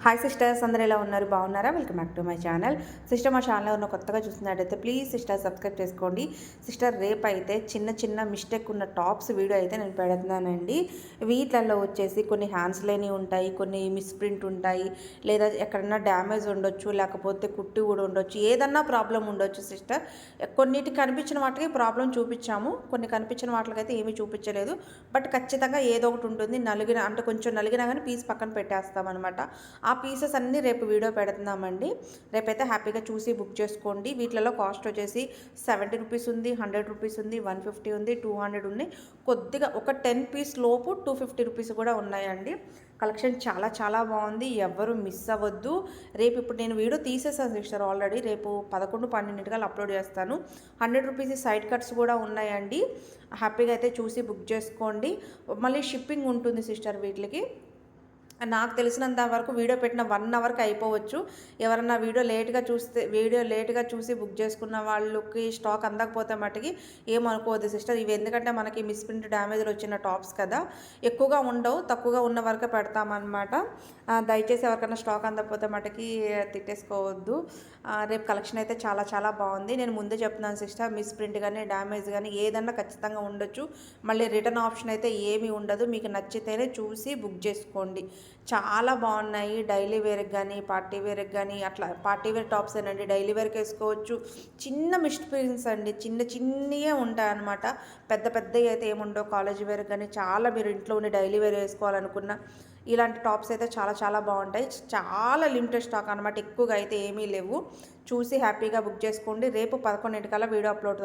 Hi sisters, అందరూ ఎలా ఉన్నారు? బాగున్నారా? Welcome back to my channel. Sister, మా ఛానల్ ఉన్న కొత్తగా చూస్తున్నట్టయితే ప్లీజ్ సిస్టర్ సబ్స్క్రైబ్ చేసుకోండి. సిస్టర్, రేపు అయితే చిన్న చిన్న మిస్టేక్ ఉన్న టాప్స్ వీడియో అయితే నేను పెడుతున్నానండి. వీటిలలో వచ్చేసి కొన్ని హ్యాండ్స్ లేని ఉంటాయి, కొన్ని మిస్ప్రింట్ ఉంటాయి, లేదా ఎక్కడన్నా డ్యామేజ్ ఉండొచ్చు, లేకపోతే కుట్టి కూడా ఉండొచ్చు, ఏదన్నా ప్రాబ్లం ఉండొచ్చు సిస్టర్. కొన్నిటికి కనిపించిన వాటికి ప్రాబ్లం చూపించాము, కొన్ని కనిపించిన వాటికైతే ఏమీ చూపించలేదు. బట్ ఖచ్చితంగా ఏదో ఒకటి ఉంటుంది. నలిగిన అంటే కొంచెం నలిగినా కానీ పీస్ పక్కన పెట్టేస్తామన్నమాట. ఆ పీసెస్ అన్నీ రేపు వీడియో పెడుతున్నామండి. రేపైతే హ్యాపీగా చూసి బుక్ చేసుకోండి. వీటిలలో కాస్ట్ వచ్చేసి 70 రూపీస్ ఉంది, 100 రూపీస్ ఉంది, 150 ఉంది, 200 ఉంది. కొద్దిగా ఒక 10 పీస్ లోపు 250 రూపీస్ కూడా ఉన్నాయండి. కలెక్షన్ చాలా చాలా బాగుంది. ఎవ్వరు మిస్ అవ్వద్దు. రేపు ఇప్పుడు నేను వీడియో తీసేసాను సిస్టర్ ఆల్రెడీ. రేపు 11-12 అప్లోడ్ చేస్తాను. 100 రూపీస్ సైడ్ కట్స్ కూడా ఉన్నాయండి. హ్యాపీగా అయితే చూసి బుక్ చేసుకోండి. మళ్ళీ షిప్పింగ్ ఉంటుంది సిస్టర్ వీటికి. నాకు తెలిసినంత వరకు వీడియో పెట్టిన 1 అవర్కి అయిపోవచ్చు. ఎవరన్నా వీడియో లేట్గా చూసి బుక్ చేసుకున్న వాళ్ళకి స్టాక్ అందకపోతే మట్టుకి ఏమనుకోవద్దు సిస్టర్. ఇవి ఎందుకంటే మనకి మిస్ప్రింట్ డ్యామేజ్లు వచ్చిన టాప్స్ కదా, ఎక్కువగా ఉండవు, తక్కువగా ఉన్న వరకు పెడతామన్నమాట. దయచేసి ఎవరికైనా స్టాక్ అందకపోతే మట్టుకి తిట్టేసుకోవద్దు. రేపు కలెక్షన్ అయితే చాలా చాలా బాగుంది. నేను ముందే చెప్తున్నాను సిస్టర్, మిస్ప్రింట్ కానీ డ్యామేజ్ కానీ ఏదన్నా ఖచ్చితంగా ఉండొచ్చు. మళ్ళీ రిటర్న్ ఆప్షన్ అయితే ఏమీ ఉండదు. మీకు నచ్చితేనే చూసి బుక్ చేసుకోండి. చాలా బాగున్నాయి. డైలీ వేర్కి కానీ పార్టీ వేర్కి కానీ అట్లా పార్టీ వేర్ టాప్స్ ఏనండి, డైలీ వేర్కి వేసుకోవచ్చు. చిన్న మిస్ప్రింట్స్ అండి, చిన్న చిన్నవే ఉంటాయి అన్నమాట. పెద్ద పెద్దవి అయితే ఏముండవు. కాలేజ్ వేర్కి కానీ చాలా మీరు ఇంట్లో ఉండి డైలీ వేర్ వేసుకోవాలనుకున్న ఇలాంటి టాప్స్ అయితే చాలా చాలా బాగుంటాయి. చాలా లిమిటెడ్ స్టాక్ అనమాట, ఎక్కువగా అయితే ఏమీ లేవు. చూసి హ్యాపీగా బుక్ చేసుకోండి. రేపు 11 వీడియో అప్లోడ్